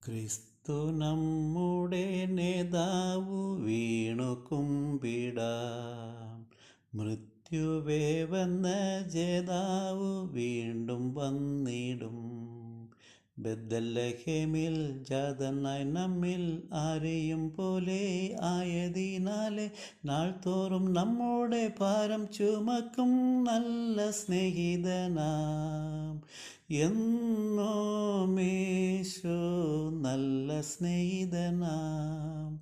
ക്രിസ്തു നമ്മുടെ നേതാവു വീണു കുമ്പിടാം. മൃത്യുവേ വന്ന ജേതാവു വീണ്ടും വന്നിടും. ബെത്ലഹേമിൽ ജാതനായി നമ്മിൽ ആരെയും പോലെ ആയതിനാലെ നാൾതോറും നമ്മുടെ ഭാരം ചുമക്കും നല്ല സ്നേഹിതനാം. എന്നോമേശോ നല്ല സ്നേഹിതനാം,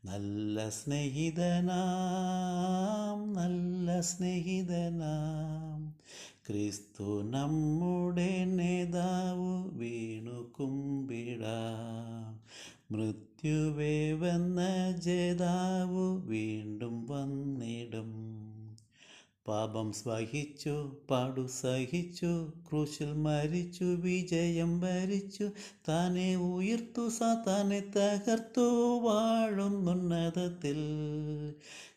നല്ല സ്നേഹിതനാം, നല്ല സ്നേഹിതനാം. ക്രിസ്തു നമ്മുടെ നേതാവു വീണു കുമ്പിടാം. മൃത്യുവേ വന്ന ജേതാവു വീണ്ടും വന്നിടും. പാപം സഹിച്ചു, പാടു സഹിച്ചു, ക്രൂശിൽ മരിച്ചു, വിജയം വരിച്ചു, താനെ ഉയർത്തു, സാത്താനെ തകർത്തു, വാഴുന്നുന്നതത്തിൽ.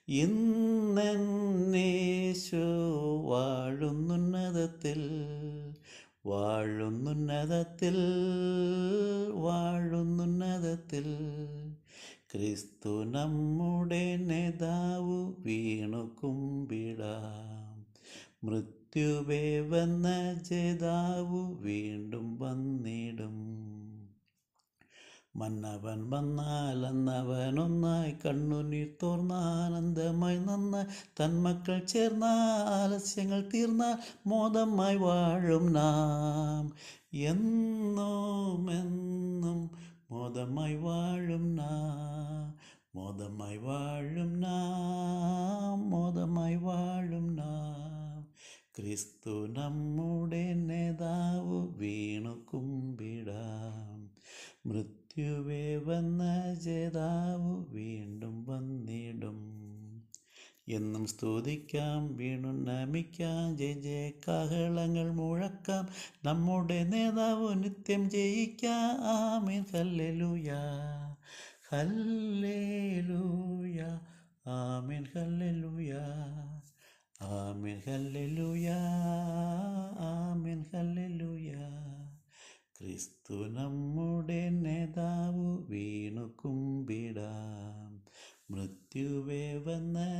ഇന്നേശോ വാഴുന്നുന്നതത്തിൽ, വാഴുന്നുന്നതത്തിൽ, വാഴുന്നുന്നതത്തിൽ. ക്രിസ്തു നമ്മുടെ നേതാവു വീണു കുമ്പിടാം. മൃത്യുവേ വന്ന ജേതാവു വീണ്ടും വന്നിടും. മന്നവൻ വന്നാൽ അന്നവനൊന്നായി, കണ്ണുനീർ തോർന്നാനന്ദമായി നന്നായി, തന്മക്കൾ ചേർന്നാൽ ആലസ്യങ്ങൾ തീർന്നാൽ മോദമായി വാഴും നാം. എന്നും മോദമായി വാഴും നാം, മോദമായി വാഴും നാം, മോദമായി വാഴും നാം. ക്രിസ്തു നമ്മുടെ നേതാവു വീണു കുമ്പിടാം. മൃത്യുവേ വന്ന ജേതാവു വീണ്ടും വന്നിടും. എന്നും സ്തുതിക്കാം, വീണു നമിക്കാം, ജയ ജയ കാഹളങ്ങൾ മുഴക്കാം, നമ്മുടെ നേതാവ് നിത്യം ജയിക്കാം. ആമേൻ ഹല്ലേലൂയ, ഹല്ലേലൂയ, ആമേൻ ഹല്ലേലൂയ, ആമേൻ ഹല്ലേലൂയ, ആമേൻ ഹല്ലേലൂയ. ക്രിസ്തു നമ്മുടെ നേതാവു വീണു കുമ്പിടാം. മൃത്യുവേ വന്ന